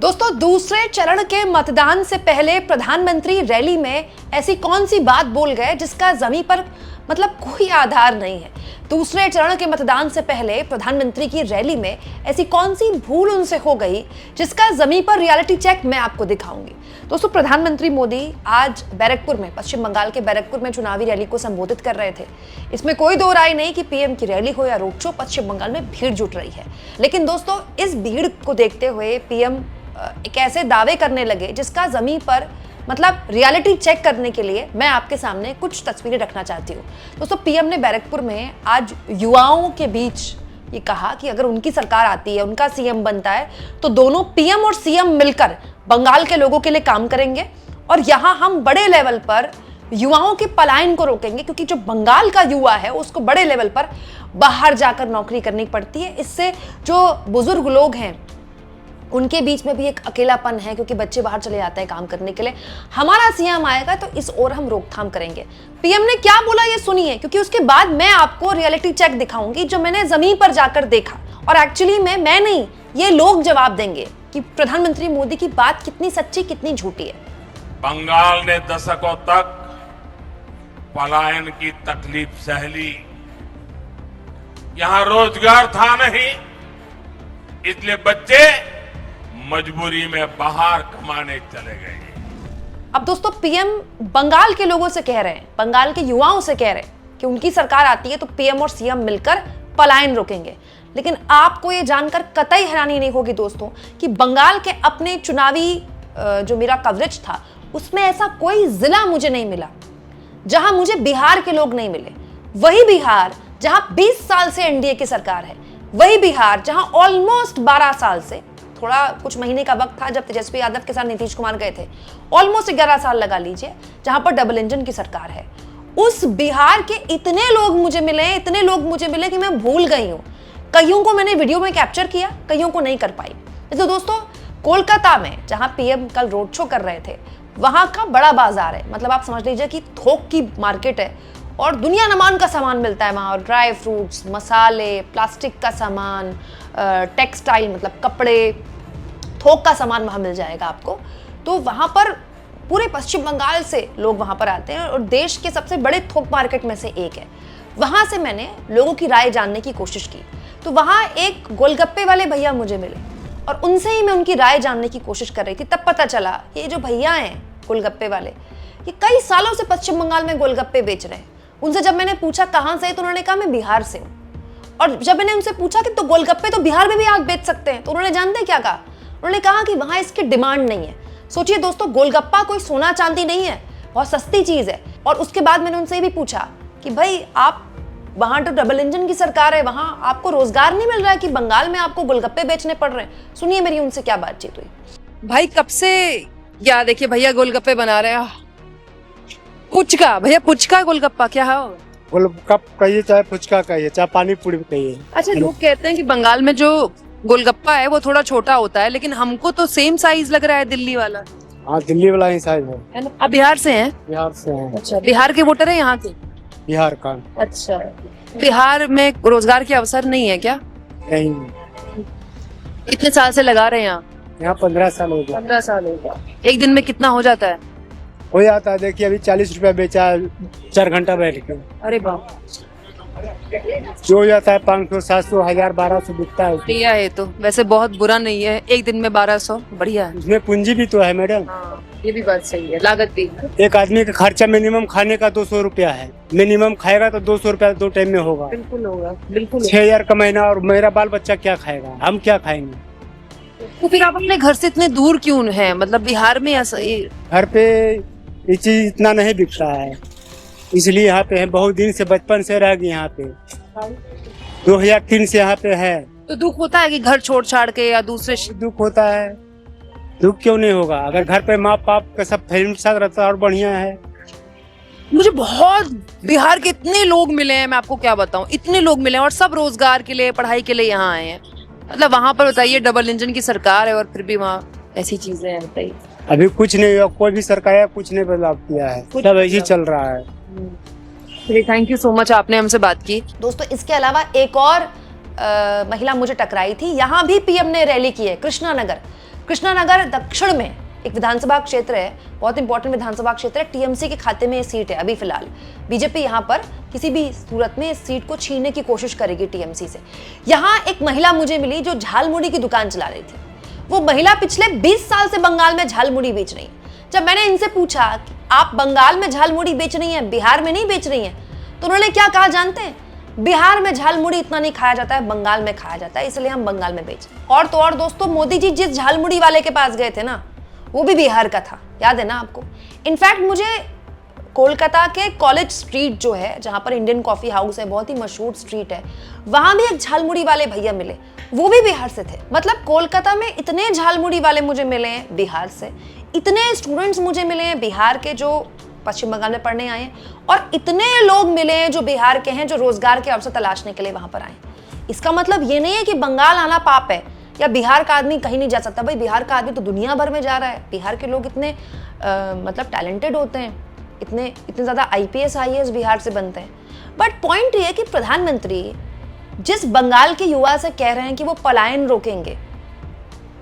दोस्तों, दूसरे चरण के मतदान से पहले प्रधानमंत्री रैली में ऐसी कौन सी बात बोल गए जिसका जमीन पर मतलब कोई आधार नहीं है। दूसरे चरण के मतदान से पहले प्रधानमंत्री की रैली में ऐसी कौन सी भूल उनसे हो गई जिसका जमीन पर रियलिटी चेक मैं आपको दिखाऊंगी। दोस्तों, प्रधानमंत्री मोदी आज बैरकपुर में, पश्चिम बंगाल के बैरकपुर में चुनावी रैली को संबोधित कर रहे थे। इसमें कोई दो राय नहीं कि पीएम की रैली हो या रोड शो, पश्चिम बंगाल में भीड़ जुट रही है। लेकिन दोस्तों, इस भीड़ को देखते हुए पीएम एक ऐसे दावे करने लगे जिसका जमीन पर मतलब रियलिटी चेक करने के लिए मैं आपके सामने कुछ तस्वीरें रखना चाहती हूँ। दोस्तों, पीएम ने बैरकपुर में आज युवाओं के बीच ये कहा कि अगर उनकी सरकार आती है, उनका सीएम बनता है, तो दोनों पीएम और सीएम मिलकर बंगाल के लोगों के लिए काम करेंगे और यहाँ हम बड़े लेवल पर युवाओं के पलायन को रोकेंगे, क्योंकि जो बंगाल का युवा है उसको बड़े लेवल पर बाहर जाकर नौकरी करनी पड़ती है। इससे जो बुजुर्ग लोग हैं उनके बीच में भी एक अकेलापन है, क्योंकि बच्चे बाहर चले जाते हैं काम करने के लिए। हमारा सीएम आएगा तो इस ओर हम रोकथाम करेंगे। पीएम ने क्या बोला ये सुनिए, क्योंकि उसके बाद मैं आपको रियलिटी चेक दिखाऊंगी जो मैंने जमीन पर जाकर देखा। और एक्चुअली मैं नहीं, ये लोग जवाब देंगे कि प्रधानमंत्री मोदी की बात कितनी सच्ची कितनी झूठी है। बंगाल ने दशकों तक पलायन की तकलीफ सह ली। यहां रोजगार था नहीं, इसलिए बच्चे मजबूरी में बाहर कमाने चले गए। अब दोस्तों, पीएम बंगाल के लोगों से कह रहे हैं, बंगाल के युवाओं से कह रहे हैं कि उनकी सरकार आती है तो पीएम और सीएम मिलकर पलायन रोकेंगे। लेकिन आपको ये जानकर कतई हैरानी नहीं होगी दोस्तों कि बंगाल के अपने चुनावी जो मेरा कवरेज था उसमें ऐसा कोई जिला मुझे नहीं मिला जहां मुझे बिहार के लोग नहीं मिले। वही बिहार जहां 20 साल से एनडीए की सरकार है, वही बिहार जहां ऑलमोस्ट 12 साल से, थोड़ा कुछ महीने का वक्त था जब तेजस्वी यादव के साथ नीतीश कुमार गए थे, ऑलमोस्ट 11 साल लगा लीजिए, जहां पर डबल इंजन की सरकार है। उस बिहार के इतने लोग मुझे मिले कि मैं भूल गई हूं। कईयों को मैंने वीडियो में कैप्चर किया, कईयों को नहीं कर पाई। तो दोस्तों, कोलकाता में जहां पीएम कल रोड शो कर रहे थे, वहां का बड़ा बाजार है, मतलब आप समझ लीजिए कि थोक की मार्केट है और दुनिया नमान का सामान मिलता है वहाँ। ड्राई फ्रूट्स, मसाले, प्लास्टिक का सामान, टेक्सटाइल मतलब कपड़े, थोक का सामान वहाँ मिल जाएगा आपको। तो वहाँ पर पूरे पश्चिम बंगाल से लोग वहाँ पर आते हैं और देश के सबसे बड़े थोक मार्केट में से एक है। वहाँ से मैंने लोगों की राय जानने की कोशिश की, तो वहाँ एक गोलगप्पे वाले भैया मुझे मिले और उनसे ही मैं उनकी राय जानने की कोशिश कर रही थी। तब पता चला ये जो भैया हैं गोलगप्पे वाले, ये कई सालों से पश्चिम बंगाल में गोलगप्पे बेच रहे हैं। उनसे जब मैंने पूछा कहाँ से है, तो उन्होंने कहा मैं बिहार से हूँ। और जब मैंने उनसे पूछा कि तो गोलगप्पे तो बिहार में भी आप बेच सकते हैं, तो उन्होंने जानते क्या कहा? उन्होंने कहा कि वहाँ इसकी डिमांड नहीं है। सोचिए दोस्तों, गोलगप्पा कोई सोना चांदी नहीं है, बहुत सस्ती चीज़ है। और उसके बाद मैंने उनसे भी पूछा कि भाई आप, वहाँ तो डबल इंजन की सरकार है, वहाँ आपको रोजगार नहीं मिल रहा है कि बंगाल में आपको गोलगप्पे बेचने पड़ रहे हैं? सुनिए मेरी उनसे क्या बातचीत हुई। भाई कब से क्या देखिए भैया गोलगप्पे बना रहे हैं। पुचका भैया, पुचका गोलगप्पा क्या है? गोलगप्पा कहिए चाहे पुचका कहिए चाहे पानी पूरी कहिए। अच्छा, लोग कहते हैं कि बंगाल में जो गोलगप्पा है वो थोड़ा छोटा होता है, लेकिन हमको तो सेम साइज लग रहा है दिल्ली वाला। हाँ, दिल्ली वाला ही साइज है ना? आप बिहार से हैं? बिहार से हैं। अच्छा, बिहार के वोटर है यहाँ के? बिहार का। अच्छा, बिहार में रोजगार के अवसर नहीं है क्या? नहीं। कितने साल से लगा रहे हैं यहाँ 15 साल हो गया। 15 साल हो गया। एक दिन में कितना हो जाता है? हो जाता है, देखिए अभी 40 रुपया बेचा 4 घंटा बैठ के। अरे बाप, जो हो जाता है 500, 700, 1000, 1200 बिकता है। बढ़िया है, तो वैसे बहुत बुरा नहीं है। एक दिन में 1200 बढ़िया है। उसमें पूंजी भी तो है मैडम। हाँ, ये भी बात सही है, लागत भी। एक आदमी का खर्चा मिनिमम खाने का 200 रुपया है। मिनिमम खाएगा तो 200 रुपया 2 टाइम में होगा। बिल्कुल होगा, बिल्कुल। 6000 का महीना, और मेरा बाल बच्चा क्या खाएगा, हम क्या खाएंगे? तो फिर आप अपने घर से इतने दूर क्यों हैं? मतलब बिहार में घर पे ये चीज इतना नहीं बिकता है, इसलिए यहाँ पे है। बहुत दिन से, बचपन से रह गए यहाँ पे, 2003 से यहाँ पे है। तो दुख होता है कि घर छोड़ छाड़ के या दूसरे दुख होता है। दुख क्यों नहीं होगा? अगर घर पे माँ बाप का सब फैमिली के साथ रहता और बढ़िया है। मुझे बहुत बिहार के इतने लोग मिले हैं, मैं आपको क्या बताऊं, इतने लोग मिले हैं और सब रोजगार के लिए, पढ़ाई के लिए यहाँ आए हैं। मतलब वहाँ पर बताइए डबल इंजन की सरकार है और फिर भी वहाँ ऐसी चीजें हैं। बताइए, अभी कुछ नहीं हुआ, कोई भी सरकार कुछ नहीं बदलाव किया है, सब ऐसे चल रहा है। थैंक यू सो मच, आपने हमसे बात की। दोस्तों, इसके अलावा एक और महिला मुझे टकराई थी। यहाँ भी पीएम ने रैली की है, कृष्णा नगर। कृष्णानगर दक्षिण में एक विधानसभा क्षेत्र है, बहुत इंपॉर्टेंट विधानसभा क्षेत्र है, टीएमसी के खाते में ये सीट है अभी फिलहाल। बीजेपी यहाँ पर किसी भी सूरत में इस सीट को छीनने की कोशिश करेगी टीएमसी से। यहाँ एक महिला मुझे मिली जो झालमुड़ी की दुकान चला रही थी। वो महिला पिछले 20 साल से बंगाल में झालमुड़ी बेच रही है। जब मैंने इनसे पूछा कि आप बंगाल में झालमुड़ी बेच रही हैं, बिहार में नहीं बेच रही हैं, तो उन्होंने क्या कहा जानते हैं? बिहार में झालमुड़ी इतना नहीं खाया जाता है, बंगाल में खाया जाता है, इसलिए हम बंगाल में बेच। और तो और दोस्तों, मोदी जी जिस झालमुड़ी वाले के पास गए थे ना, वो भी बिहार का था, याद है ना आपको? इनफैक्ट मुझे कोलकाता के कॉलेज स्ट्रीट जो है, जहां पर इंडियन कॉफी हाउस है, बहुत ही मशहूर स्ट्रीट है, वहां भी एक झालमुड़ी वाले भैया मिले, वो भी बिहार से थे। मतलब कोलकाता में इतने झालमुड़ी वाले मुझे मिले हैं बिहार से, इतने स्टूडेंट्स मुझे मिले हैं बिहार के जो पश्चिम बंगाल में पढ़ने आए हैं, और इतने लोग मिले हैं जो बिहार के हैं, जो रोजगार के अवसर तलाशने के लिए वहां पर आए। इसका मतलब ये नहीं है कि बंगाल आना पाप है या बिहार का आदमी कहीं नहीं जा सकता। भाई बिहार का आदमी तो दुनिया भर में जा रहा है। बिहार के लोग इतने मतलब टैलेंटेड होते हैं, इतने ज़्यादा IPS IAS बिहार से बनते हैं। बट पॉइंट ये है कि प्रधानमंत्री जिस बंगाल के युवा से कह रहे हैं कि वो पलायन रोकेंगे,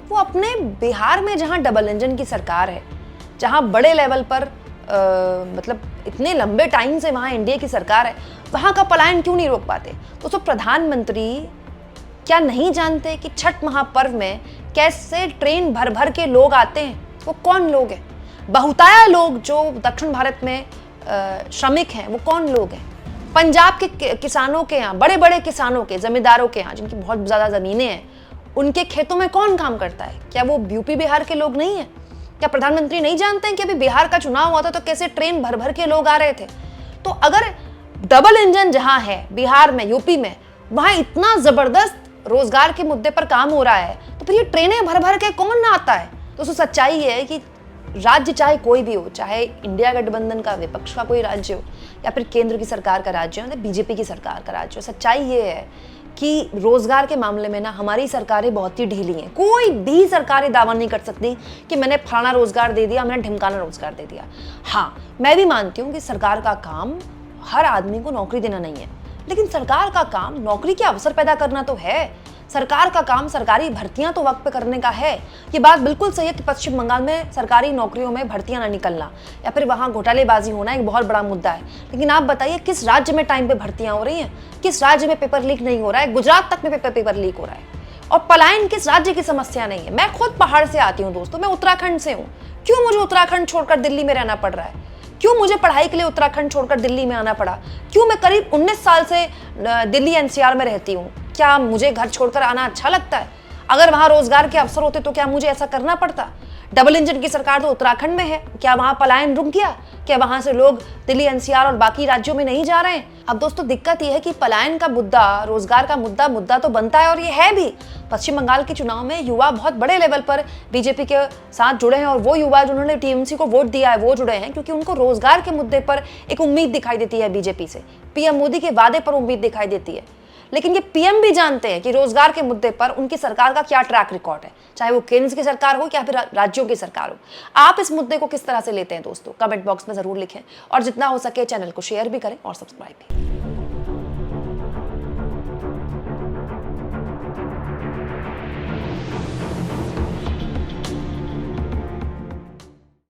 वो अपने बिहार में जहाँ डबल इंजन की सरकार है, जहाँ बड़े लेवल पर मतलब इतने लंबे टाइम से वहाँ NDA की सरकार है, वहाँ का पलायन क्यों नहीं रोक पाते? तो प्रधानमंत्री क्या नहीं जानते कि छठ महापर्व में कैसे ट्रेन भर भर के लोग आते हैं? वो कौन लोग हैं? बहुतायत लोग जो दक्षिण भारत में श्रमिक हैं, वो कौन लोग हैं? पंजाब के किसानों के यहाँ, बड़े बड़े किसानों के, जमींदारों के यहाँ, जिनकी बहुत ज़्यादा ज़मीनें हैं, उनके खेतों में कौन काम करता है? क्या वो यूपी बिहार के लोग नहीं हैं? क्या प्रधानमंत्री नहीं जानते हैं कि अभी बिहार का चुनाव हुआ था तो कैसे ट्रेन भर भर के लोग आ रहे थे? तो अगर डबल इंजन जहां है बिहार में, यूपी में, वहां इतना जबरदस्त रोजगार के मुद्दे पर काम हो रहा है, तो फिर ये ट्रेनें भर भर के कौन ना आता है? तो सच्चाई ये है कि राज्य चाहे कोई भी हो, चाहे इंडिया गठबंधन का विपक्ष का कोई राज्य हो या फिर केंद्र की सरकार का राज्य हो या बीजेपी की सरकार का राज्य हो, सच्चाई ये है कि रोजगार के मामले में ना हमारी सरकारें बहुत ही ढीली हैं। कोई भी सरकारें दावा नहीं कर सकती कि मैंने फलाना रोजगार दे दिया, मैंने ढिमकाना रोजगार दे दिया। हाँ, मैं भी मानती हूँ कि सरकार का काम हर आदमी को नौकरी देना नहीं है, लेकिन सरकार का काम नौकरी के अवसर पैदा करना तो है। सरकार का काम सरकारी भर्तियां तो वक्त पे करने का है। ये बात बिल्कुल सही है कि पश्चिम बंगाल में सरकारी नौकरियों में भर्तियां ना निकलना या फिर वहां घोटालेबाजी होना एक बहुत बड़ा मुद्दा है। लेकिन आप बताइए किस राज्य में टाइम पे भर्तियां हो रही हैं? किस राज्य में पेपर लीक नहीं हो रहा है? गुजरात तक में पेपर लीक हो रहा है। और पलायन किस राज्य की समस्या नहीं है? मैं खुद पहाड़ से आती हूँ दोस्तों, मैं उत्तराखंड से हूँ। क्यों मुझे उत्तराखंड छोड़कर दिल्ली में रहना पड़ रहा है? क्यों मुझे पढ़ाई के लिए उत्तराखंड छोड़कर दिल्ली में आना पड़ा? क्यों मैं करीब 19 साल से दिल्ली NCR में रहती हूँ? क्या मुझे घर छोड़कर आना अच्छा लगता है? अगर वहां रोजगार के अवसर होते तो क्या मुझे ऐसा करना पड़ता? डबल इंजन की सरकार तो उत्तराखंड में है, क्या वहां पलायन रुक गया? क्या वहां से लोग दिल्ली NCR और बाकी राज्यों में नहीं जा रहे हैं? अब दोस्तों दिक्कत यह है कि पलायन का मुद्दा, रोजगार का मुद्दा तो बनता है और ये है भी। पश्चिम बंगाल के चुनाव में युवा बहुत बड़े लेवल पर बीजेपी के साथ जुड़े हैं और वो युवा जिन्होंने TMC को वोट दिया है वो जुड़े हैं क्योंकि उनको रोजगार के मुद्दे पर एक उम्मीद दिखाई देती है बीजेपी से, PM मोदी के वादे पर उम्मीद दिखाई देती है। लेकिन ये PM भी जानते हैं कि रोजगार के मुद्दे पर उनकी सरकार का क्या ट्रैक रिकॉर्ड है, चाहे वो केंद्र की सरकार हो या फिर राज्यों की सरकार हो। आप इस मुद्दे को किस तरह से लेते हैं दोस्तों? कमेंट बॉक्स में जरूर लिखें और जितना हो सके चैनल को शेयर भी करें और सब्सक्राइब भी।